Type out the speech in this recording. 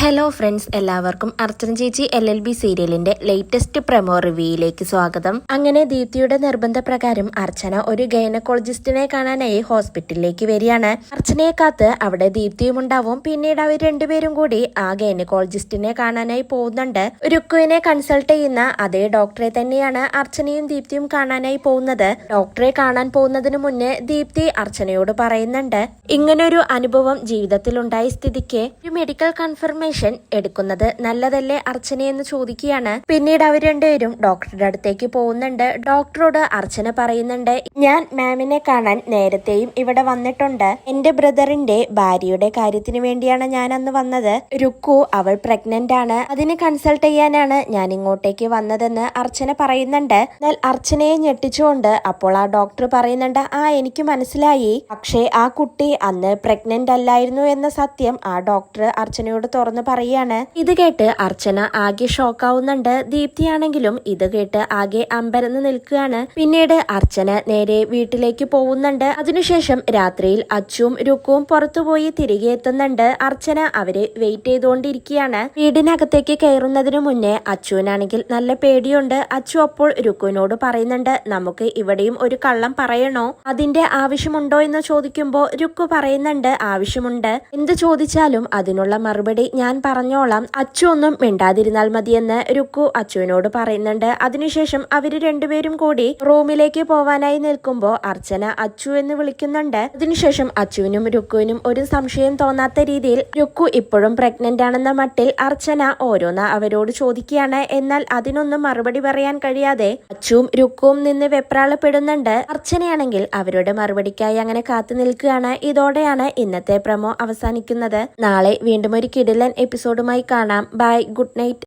Hello friends, എല്ലാവർക്കും അർച്ചന ചേച്ചി LLB സീരിയലിന്റെ ലേറ്റസ്റ്റ് പ്രൊമോ റിവ്യൂയിലേക്ക് സ്വാഗതം. അങ്ങനെ ദീപ്തിയുടെ നിർബന്ധപ്രകാരം അർച്ചന ഒരു ഗൈനക്കോളജിസ്റ്റിനെ കാണാനായി ഹോസ്പിറ്റലിലേക്ക് വരികയാണ്. അർച്ചനയെ കാത്ത് അവിടെ ദീപ്തിയും ഉണ്ടാവും. പിന്നീട് അവർ രണ്ടുപേരും കൂടി ആ ഗൈനക്കോളജിസ്റ്റിനെ കാണാനായി പോകുന്നുണ്ട്. രുക്കുവിനെ കൺസൾട്ട് ചെയ്യുന്ന അതേ ഡോക്ടറെ തന്നെയാണ് അർച്ചനയും ദീപ്തിയും കാണാനായി പോകുന്നത്. ഡോക്ടറെ കാണാൻ പോകുന്നതിന് മുന്നേ ദീപ്തി അർച്ചനയോട് പറയുന്നുണ്ട്, ഇങ്ങനൊരു അനുഭവം ജീവിതത്തിൽ ഉണ്ടായ സ്ഥിതിക്ക് ഒരു മെഡിക്കൽ കൺഫർമേഷൻ എടുക്കുന്നത് നല്ലതല്ലേ അർച്ചനയെന്ന് ചോദിക്കുകയാണ്. പിന്നീട് അവർ രണ്ടുപേരും ഡോക്ടറുടെ അടുത്തേക്ക് പോകുന്നുണ്ട്. ഡോക്ടറോട് അർച്ചന പറയുന്നുണ്ട്, ഞാൻ മാമിനെ കാണാൻ നേരത്തെയും ഇവിടെ വന്നിട്ടുണ്ട്. എന്റെ ബ്രദറിന്റെ ഭാര്യയുടെ കാര്യത്തിന് വേണ്ടിയാണ് ഞാൻ അന്ന് വന്നത്. രുക്കു അവൾ പ്രഗ്നന്റ് ആണ്, അതിന് കൺസൾട്ട് ചെയ്യാനാണ് ഞാൻ ഇങ്ങോട്ടേക്ക് വന്നതെന്ന് അർച്ചന പറയുന്നുണ്ട്. എന്നാൽ അർച്ചനയെ ഞെട്ടിച്ചുകൊണ്ട് അപ്പോൾ ആ ഡോക്ടർ പറയുന്നുണ്ട്, എനിക്ക് മനസ്സിലായി, പക്ഷേ ആ കുട്ടി അന്ന് പ്രഗ്നന്റ് അല്ലായിരുന്നു എന്ന സത്യം ആ ഡോക്ടർ അർച്ചനയോട് തുറന്നു പറയാണ്. ഇത് കേട്ട് അർച്ചന ആകെ ഷോക്കാവുന്നുണ്ട്. ദീപ്തിയാണെങ്കിലും ഇത് കേട്ട് ആകെ അമ്പരന്ന് നിൽക്കുകയാണ്. പിന്നീട് അർച്ചന നേരെ വീട്ടിലേക്ക് പോകുന്നുണ്ട്. അതിനുശേഷം രാത്രിയിൽ അച്ചുവും രുക്കുവും പുറത്തുപോയി തിരികെ എത്തുന്നുണ്ട്. അർച്ചന അവരെ വെയിറ്റ് ചെയ്തുകൊണ്ടിരിക്കുകയാണ്. വീടിനകത്തേക്ക് കയറുന്നതിനു മുന്നേ അച്ചുവിനാണെങ്കിൽ നല്ല പേടിയുണ്ട്. അച്ചു അപ്പോൾ രുക്കുവിനോട് പറയുന്നുണ്ട്, നമുക്ക് ഇവിടെയും ഒരു കള്ളം പറയണോ, അതിന്റെ ആവശ്യമുണ്ടോ എന്ന് ചോദിക്കുമ്പോൾ രുക്കു പറയുന്നുണ്ട്, ആവശ്യമുണ്ട്, എന്ത് ചോദിച്ചാലും അതിനുള്ള മറുപടി ഞാൻ പറഞ്ഞോളാം, അച്ചു ഒന്നും മിണ്ടാതിരുന്നാൽ മതിയെന്ന് രുക്കു അച്ചുവിനോട് പറയുന്നുണ്ട്. അതിനുശേഷം അവര് രണ്ടുപേരും കൂടി റൂമിലേക്ക് പോവാനായി നിൽക്കുമ്പോൾ അർച്ചന അച്ചു എന്ന് വിളിക്കുന്നുണ്ട്. അതിനുശേഷം അച്ചുവിനും രുക്കുവിനും ഒരു സംശയം തോന്നാത്ത രീതിയിൽ രുക്കു ഇപ്പോഴും പ്രഗ്നന്റ് ആണെന്ന മട്ടിൽ അർച്ചന ഓരോന്ന് അവരോട് ചോദിക്കുകയാണ്. എന്നാൽ അതിനൊന്നും മറുപടി പറയാൻ കഴിയാതെ അച്ചുവും രുക്കുവും നിന്ന് വെപ്രാളപ്പെടുന്നുണ്ട്. അർച്ചനയാണെങ്കിൽ അവരുടെ മറുപടിക്കായി അങ്ങനെ കാത്തു നിൽക്കുകയാണ്. ഇതോടെയാണ് ഇന്നത്തെ പ്രൊമോ അവസാനിക്കുന്നത്. നാളെ വീണ്ടും ഒരു കിടിലൻ എപ്പിസോഡുമായി കാണാം. Bye, good night.